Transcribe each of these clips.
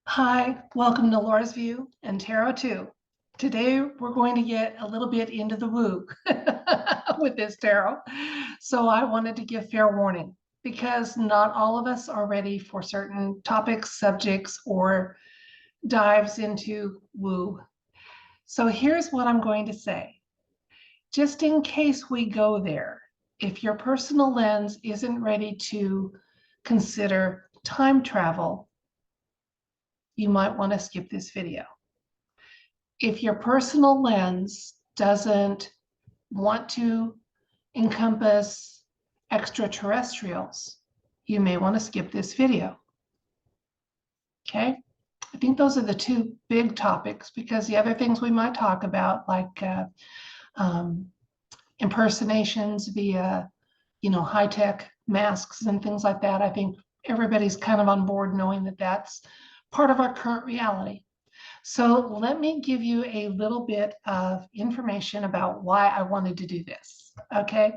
Hi, welcome to Laura's View and Tarot 2. Today we're going to get a little bit into the woo with this tarot. So I wanted to give fair warning because not all of us are ready for certain topics, subjects, or dives into woo. So here's what I'm going to say. Just in case we go there, if your personal lens isn't ready to consider time travel, you might want to skip this video. If your personal lens doesn't want to encompass extraterrestrials, you may want to skip this video. Okay? I think those are the two big topics because the other things we might talk about, like impersonations via, high-tech masks and things like that, I think everybody's kind of on board knowing that that's part of our current reality. So let me give you a little bit of information about why I wanted to do this, okay?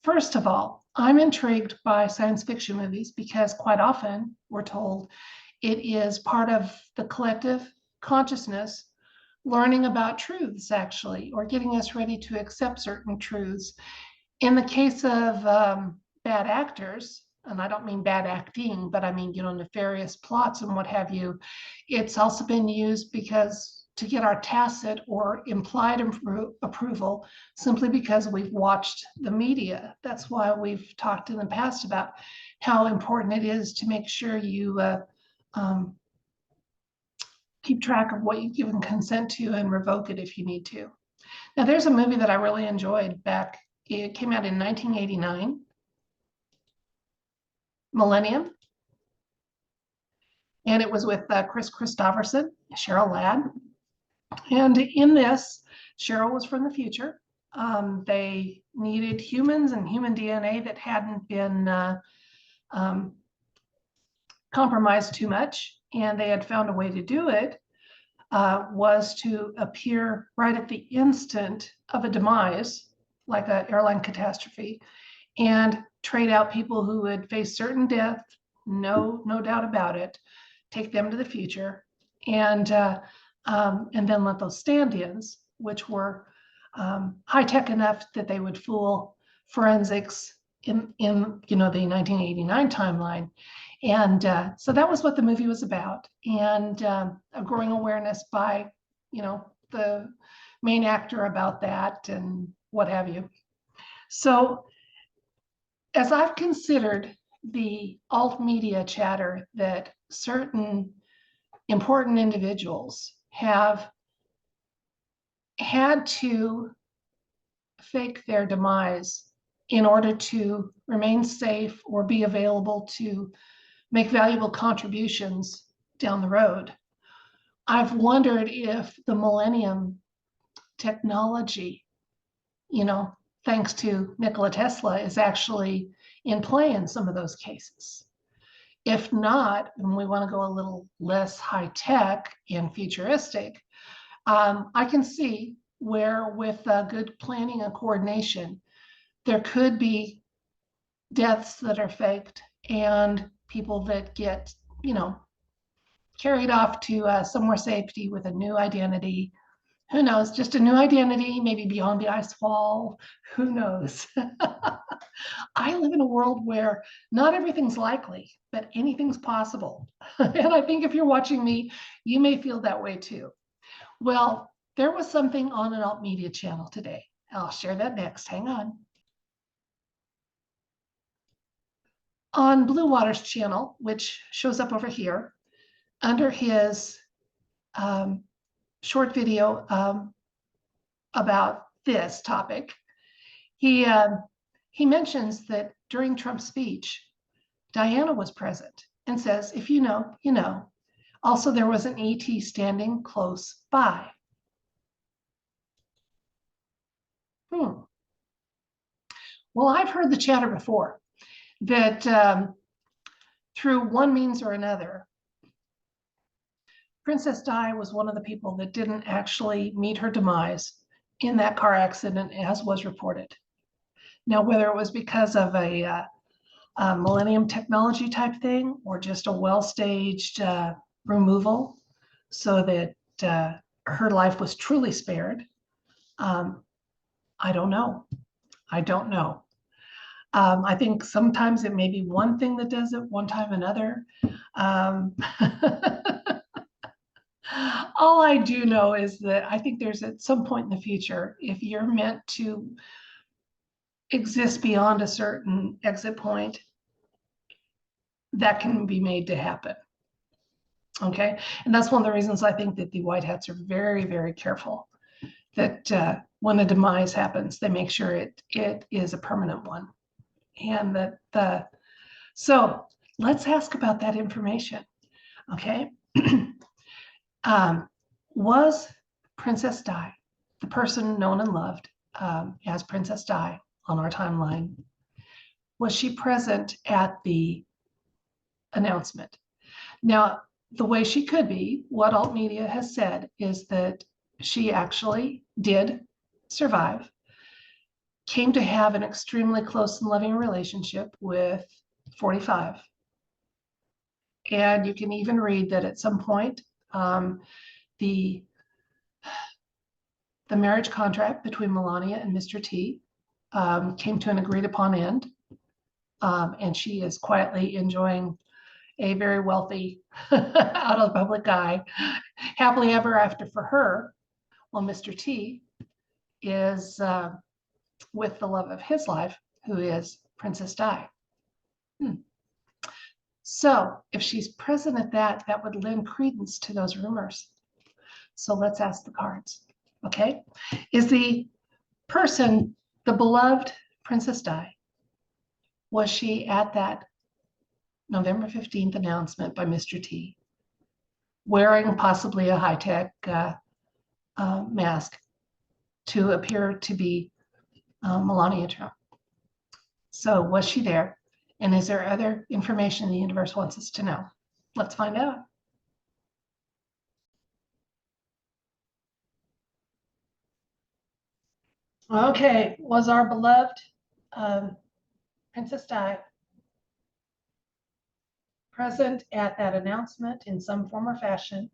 First of all, I'm intrigued by science fiction movies because quite often we're told it is part of the collective consciousness learning about truths, actually, or getting us ready to accept certain truths. In the case of bad actors, and I don't mean bad acting, but I mean, nefarious plots and what have you, it's also been used because to get our tacit or implied approval simply because we've watched the media. That's why we've talked in the past about how important it is to make sure you keep track of what you've given consent to and revoke it if you need to. Now, there's a movie that I really enjoyed back. It came out in 1989. Millennium, and it was with Chris Christopherson, Cheryl Ladd. And in this, Cheryl was from the future. They needed humans and human DNA that hadn't been compromised too much, and they had found a way to do it, was to appear right at the instant of a demise, like an airline catastrophe, and trade out people who would face certain death, no doubt about it, take them to the future, and then let those stand-ins, which were high tech enough that they would fool forensics in the 1989 timeline. And so that was what the movie was about, and a growing awareness by the main actor about that and what have you. So as I've considered the alt media chatter that certain important individuals have had to fake their demise in order to remain safe or be available to make valuable contributions down the road, I've wondered if the Millennium technology, thanks to Nikola Tesla, is actually in play in some of those cases. If not, and we want to go a little less high tech and futuristic, I can see where with good planning and coordination, there could be deaths that are faked and people that get, carried off to somewhere safety with a new identity. Who knows? Just a new identity, maybe beyond the ice wall. Who knows? I live in a world where not everything's likely, but anything's possible. And I think if you're watching me, you may feel that way too. Well, there was something on an alt media channel today. I'll share that next. Hang on. On Blue Water's channel, which shows up over here, under his short video about this topic, he mentions that during Trump's speech, Diana was present and says, if you know, you know. Also, there was an ET standing close by. Well, I've heard the chatter before that through one means or another, Princess Di was one of the people that didn't actually meet her demise in that car accident, as was reported. Now, whether it was because of a Millennium technology type thing or just a well-staged removal so that her life was truly spared. I don't know. I don't know. I think sometimes it may be one thing that does it, one time another. All I do know is that I think there's at some point in the future, if you're meant to exist beyond a certain exit point, that can be made to happen. Okay. And that's one of the reasons I think that the white hats are very, very careful that when a demise happens, they make sure it is a permanent one. And that so let's ask about that information. Okay. Was Princess Di, the person known and loved as Princess Di on our timeline, was she present at the announcement? Now, the way she could be, what alt media has said is that she actually did survive, came to have an extremely close and loving relationship with 45. And you can even read that at some point, the marriage contract between Melania and Mr. T came to an agreed upon end. And she is quietly enjoying a very wealthy, out of the public eye, happily ever after for her, while Mr. T is with the love of his life, who is Princess Di. So if she's present at that, that would lend credence to those rumors. So let's ask the cards. Okay, is the person the beloved Princess Di? Was she at that November 15th announcement by Mr. T, wearing possibly a high-tech mask to appear to be Melania Trump? So was she there? And is there other information the universe wants us to know? Let's find out. Okay, was our beloved Princess Di present at that announcement in some form or fashion?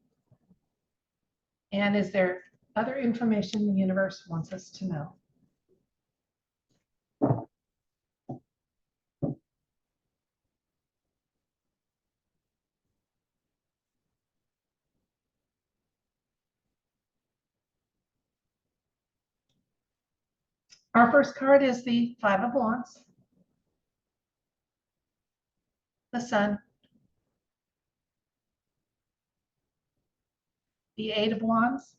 And is there other information the universe wants us to know? Our first card is the Five of Wands, the Sun, the Eight of Wands,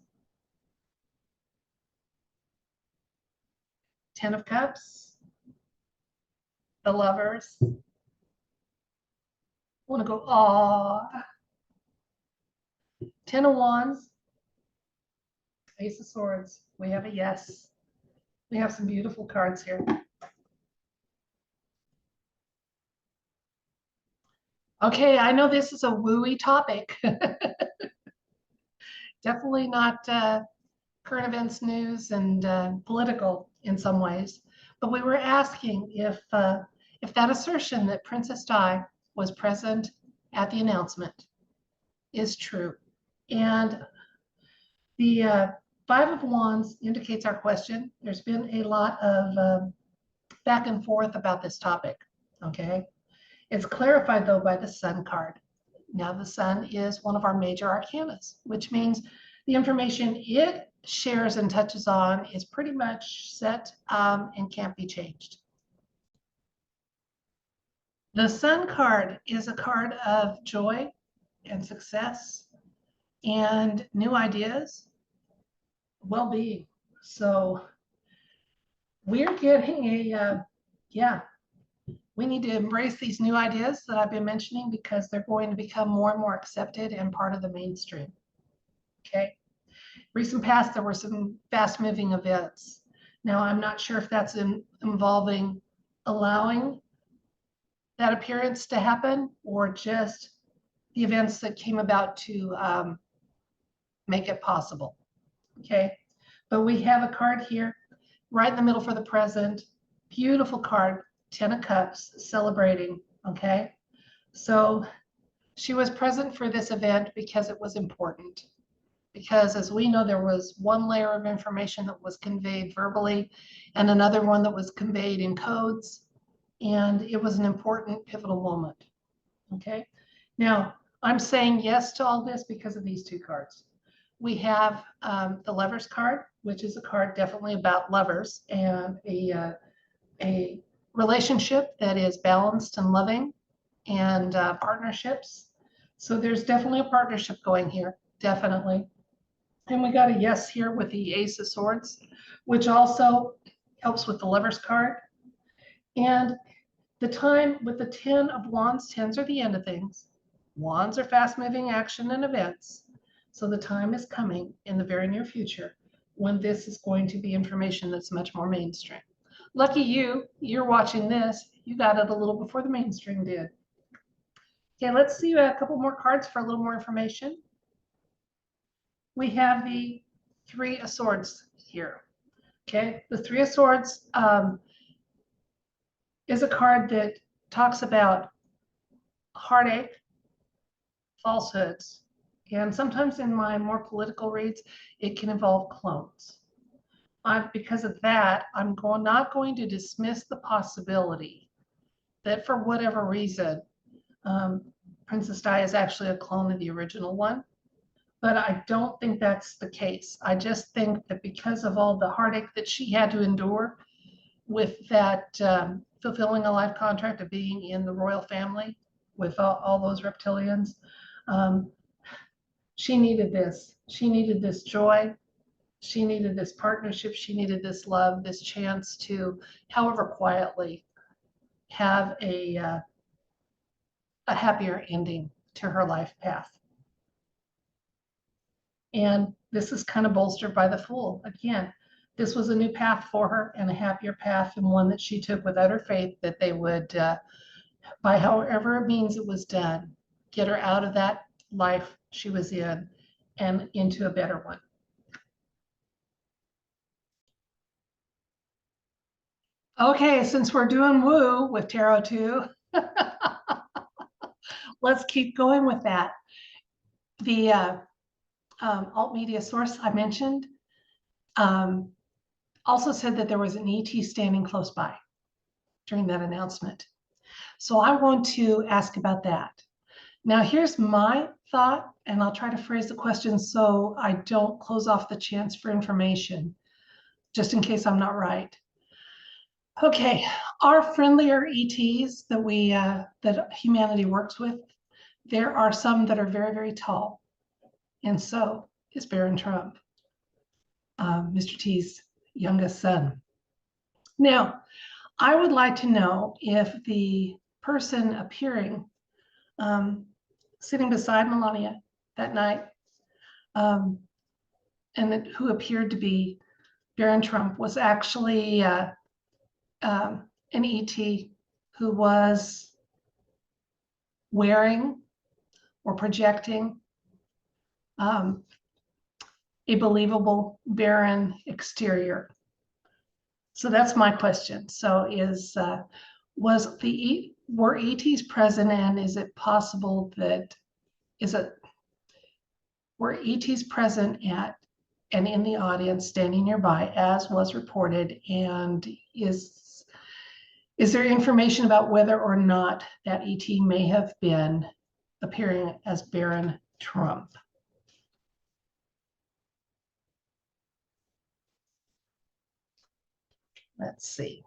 Ten of Cups, the Lovers. I want to go, ah, Ten of Wands, Ace of Swords. We have a yes. We have some beautiful cards here. Okay, I know this is a wooey topic. Definitely not current events news and political in some ways. But we were asking if that assertion that Princess Di was present at the announcement is true. And the Five of Wands indicates our question. There's been a lot of back and forth about this topic, okay? It's clarified, though, by the Sun card. Now, the Sun is one of our major arcanas, which means the information it shares and touches on is pretty much set and can't be changed. The Sun card is a card of joy and success and new ideas, well-being. So we're getting yeah, we need to embrace these new ideas that I've been mentioning because they're going to become more and more accepted and part of the mainstream. Okay. Recent past, there were some fast-moving events. Now, I'm not sure if that's involving allowing that appearance to happen or just the events that came about to make it possible. Okay. But we have a card here right in the middle for the present. Beautiful card, Ten of Cups, celebrating. Okay. So She was present for this event because it was important. Because as we know, there was one layer of information that was conveyed verbally and another one that was conveyed in codes. And it was an important pivotal moment. Okay. Now, I'm saying yes to all this because of these two cards. We have the lovers card, which is a card definitely about lovers and a relationship that is balanced and loving and partnerships. So there's definitely a partnership going here, definitely. And we got a yes here with the Ace of Swords, which also helps with the lovers card. And the time with the 10 of Wands, 10s are the end of things. Wands are fast-moving action and events. So the time is coming in the very near future when this is going to be information that's much more mainstream. Lucky you, you're watching this. You got it a little before the mainstream did. Okay, let's see a couple more cards for a little more information. We have the Three of Swords here. Okay, the Three of Swords is a card that talks about heartache, falsehoods, and sometimes in my more political reads, it can involve clones. Because of that, I'm not going to dismiss the possibility that for whatever reason, Princess Di is actually a clone of the original one. But I don't think that's the case. I just think that because of all the heartache that she had to endure with that fulfilling a life contract of being in the royal family with all those reptilians, she needed this. She needed this joy. She needed this partnership. She needed this love, this chance to, however quietly, have a happier ending to her life path. And this is kind of bolstered by the Fool. Again, this was a new path for her and a happier path, and one that she took with utter faith that they would, by however means it was done, get her out of that life she was in and into a better one. Okay, since we're doing woo with Tarot 2, let's keep going with that. The alt media source I mentioned also said that there was an ET standing close by during that announcement. So I want to ask about that. Now, here's my thought, and I'll try to phrase the question so I don't close off the chance for information, just in case I'm not right. Okay, our friendlier ETs that that humanity works with, there are some that are very, very tall, and so is Baron Trump, Mr. T's youngest son. Now, I would like to know if the person appearing, sitting beside Melania that night, and who appeared to be Baron Trump, was actually an ET who was wearing or projecting a believable Baron exterior. So that's my question. So were ETs present, and is it possible that were ETs present at and in the audience standing nearby as was reported, and is there information about whether or not that ET may have been appearing as Baron Trump? Let's see.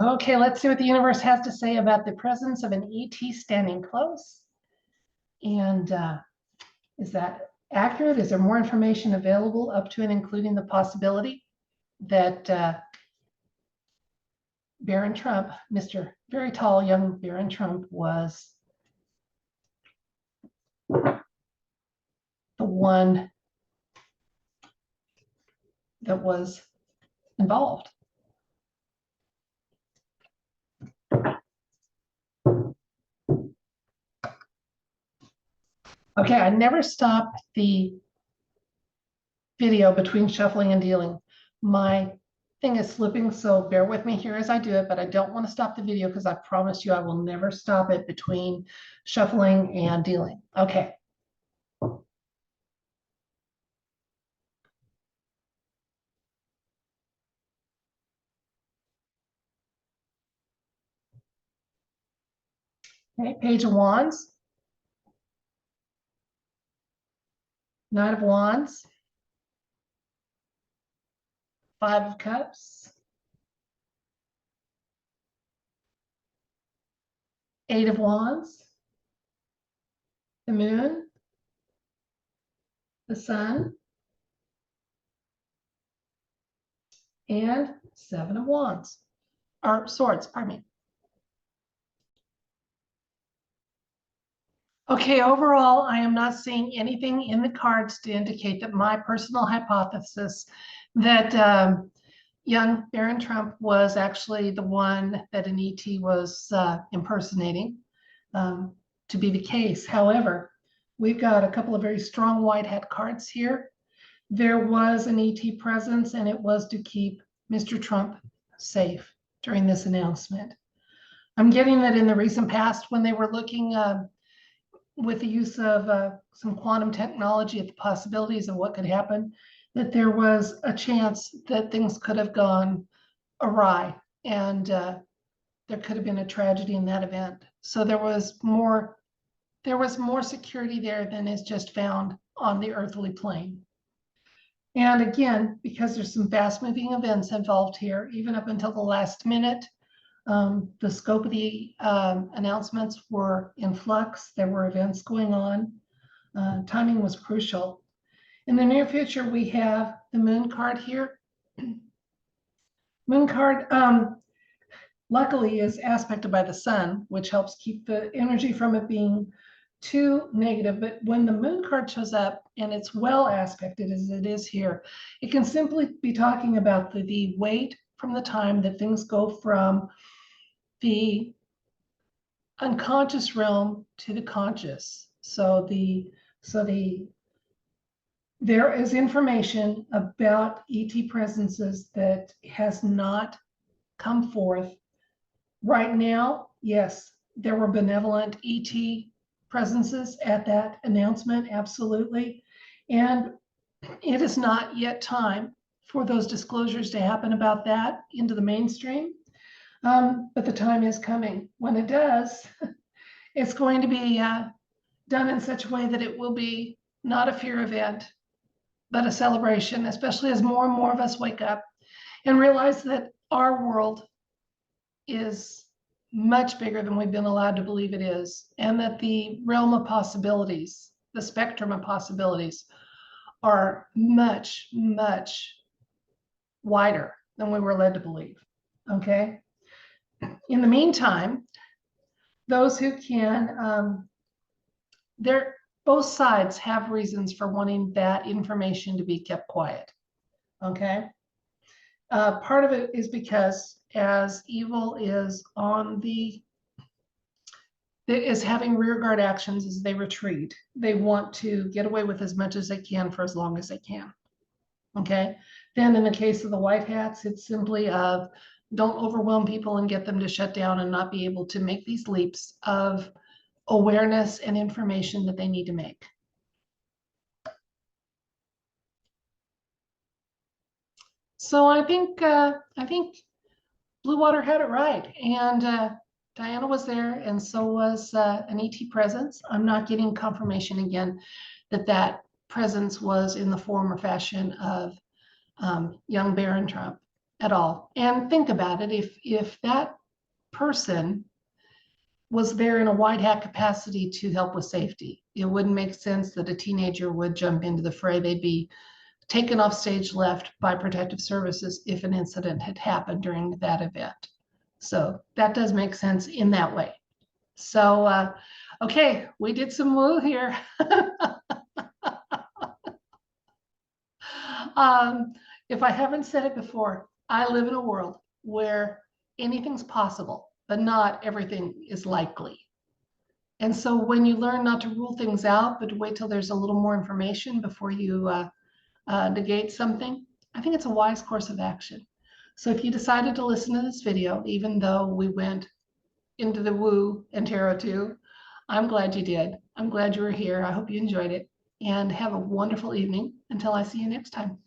Okay, let's see what the universe has to say about the presence of an ET standing close. And is that accurate? Is there more information available up to and including the possibility that Baron Trump, Mr. Very Tall Young Baron Trump, was the one that was involved? Okay, I never stop the video between shuffling and dealing. My thing is slipping, so bear with me here as I do it, but I don't want to stop the video because I promise you I will never stop it between shuffling and dealing. Okay. Okay, Page of Wands, Knight of Wands, Five of Cups, Eight of Wands, the Moon, the Sun, and Seven of Wands, or Swords, pardon me. Okay, overall, I am not seeing anything in the cards to indicate that my personal hypothesis that young Barron Trump was actually the one that an ET was impersonating to be the case. However, we've got a couple of very strong white hat cards here. There was an ET presence, and it was to keep Mr. Trump safe during this announcement. I'm getting that in the recent past, when they were looking with the use of some quantum technology at the possibilities of what could happen, that there was a chance that things could have gone awry, and there could have been a tragedy in that event. So there was more security there than is just found on the earthly plane. And again, because there's some fast moving events involved here, even up until the last minute, the scope of the announcements were in flux. There were events going on. Timing was crucial. In the near future, we have the Moon card here. Moon card, luckily, is aspected by the Sun, which helps keep the energy from it being too negative. But when the Moon card shows up and it's well aspected as it is here, it can simply be talking about the weight from the time that things go from the unconscious realm to the conscious. So there is information about ET presences that has not come forth right now. Yes, there were benevolent ET presences at that announcement, absolutely. And it is not yet time for those disclosures to happen about that into the mainstream. But the time is coming. When it does, it's going to be done in such a way that it will be not a fear event, but a celebration, especially as more and more of us wake up and realize that our world is much bigger than we've been allowed to believe it is, and that the realm of possibilities, the spectrum of possibilities, are much, much wider than we were led to believe. Okay. In the meantime, those who can, both sides have reasons for wanting that information to be kept quiet. Okay. Part of it is because as evil is having rearguard actions as they retreat, they want to get away with as much as they can for as long as they can. Okay. Then in the case of the white hats, it's simply don't overwhelm people and get them to shut down and not be able to make these leaps of awareness and information that they need to make. So I think Blue Water had it right, and Diana was there, and so was an ET presence. I'm not getting confirmation again that presence was in the form or fashion of young Barron Trump at all. And think about it, if that person was there in a white hat capacity to help with safety, it wouldn't make sense that a teenager would jump into the fray. They'd be taken off stage left by protective services if an incident had happened during that event. So that does make sense in that way. So, okay, we did some woo here. If I haven't said it before, I live in a world where anything's possible, but not everything is likely. And so when you learn not to rule things out, but to wait till there's a little more information before you negate something, I think it's a wise course of action. So if you decided to listen to this video, even though we went into the woo and tarot too, I'm glad you did. I'm glad you were here. I hope you enjoyed it, and have a wonderful evening until I see you next time.